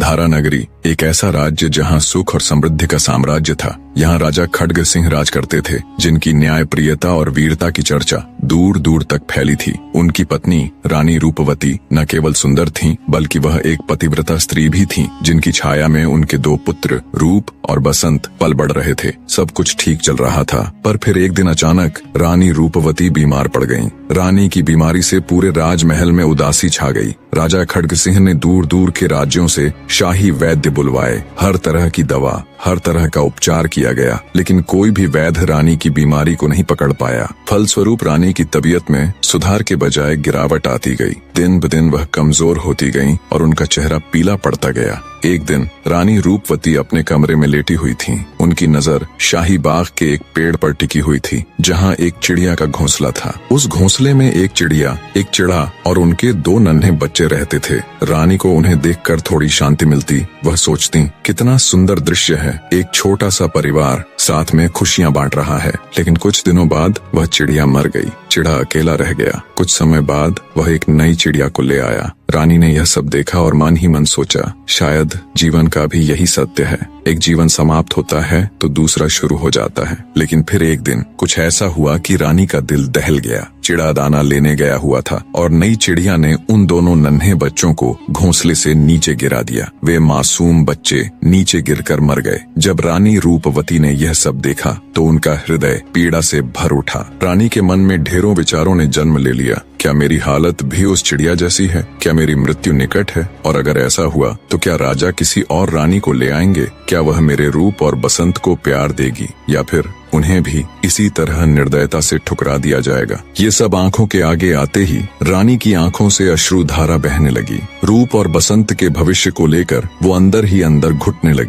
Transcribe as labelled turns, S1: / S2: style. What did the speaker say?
S1: धारा नगरी एक ऐसा राज्य जहां सुख और समृद्धि का साम्राज्य था। यहाँ राजा खड्ग सिंह राज करते थे, जिनकी न्यायप्रियता और वीरता की चर्चा दूर दूर तक फैली थी। उनकी पत्नी रानी रूपवती न केवल सुंदर थीं, बल्कि वह एक पतिव्रता स्त्री भी थीं, जिनकी छाया में उनके 2 पुत्र रूप और बसंत पल बढ़ रहे थे। सब कुछ ठीक चल रहा था, पर फिर एक दिन अचानक रानी रूपवती बीमार पड़ गईं। रानी की बीमारी से पूरे राजमहल में उदासी छा गई। राजा खड्ग सिंह ने दूर दूर के राज्यों से शाही वैद्य बुलवाए। हर तरह की दवा, हर तरह का उपचार किया गया, लेकिन कोई भी वैद्य रानी की बीमारी को नहीं पकड़ पाया। फलस्वरूप रानी की तबीयत में सुधार के बजाय गिरावट आती गई। दिन ब दिन वह कमजोर होती गईं और उनका चेहरा पीला पड़ता गया। एक दिन रानी रूपवती अपने कमरे में लेटी हुई थीं। उनकी नजर शाही बाग के एक पेड़ पर टिकी हुई थी, जहां एक चिड़िया का घोंसला था। उस घोंसले में एक चिड़िया, एक चिड़ा और उनके 2 नन्हे बच्चे रहते थे। रानी को उन्हें देखकर थोड़ी शांति मिलती। वह सोचती, कितना सुंदर दृश्य है, एक छोटा सा परिवार साथ में खुशियां बांट रहा है। लेकिन कुछ दिनों बाद वह चिड़िया मर गई। चिड़ा अकेला रह गया। कुछ समय बाद वह एक नई चिड़िया को ले आया। रानी ने यह सब देखा और मन ही मन सोचा, शायद जीवन का भी यही सत्य है। एक जीवन समाप्त होता है तो दूसरा शुरू हो जाता है। लेकिन फिर एक दिन कुछ ऐसा हुआ कि रानी का दिल दहल गया। चिड़ा दाना लेने गया हुआ था और नई चिड़िया ने उन दोनों नन्हे बच्चों को घोंसले से नीचे गिरा दिया। वे मासूम बच्चे नीचे गिरकर मर गए। जब रानी रूपवती ने यह सब देखा तो उनका हृदय पीड़ा से भर उठा। रानी के मन में ढेरों विचारों ने जन्म ले लिया। क्या मेरी हालत भी उस चिड़िया जैसी है? क्या मेरी मृत्यु निकट है? और अगर ऐसा हुआ तो क्या राजा किसी और रानी को ले आएंगे? क्या वह मेरे रूप और बसंत को प्यार देगी, या फिर उन्हें भी इसी तरह निर्दयता से ठुकरा दिया जाएगा? ये सब आंखों के आगे आते ही रानी की आंखों से अश्रुधारा बहने लगी। रूप और बसंत के भविष्य को लेकर वो अंदर ही अंदर घुटने लगी।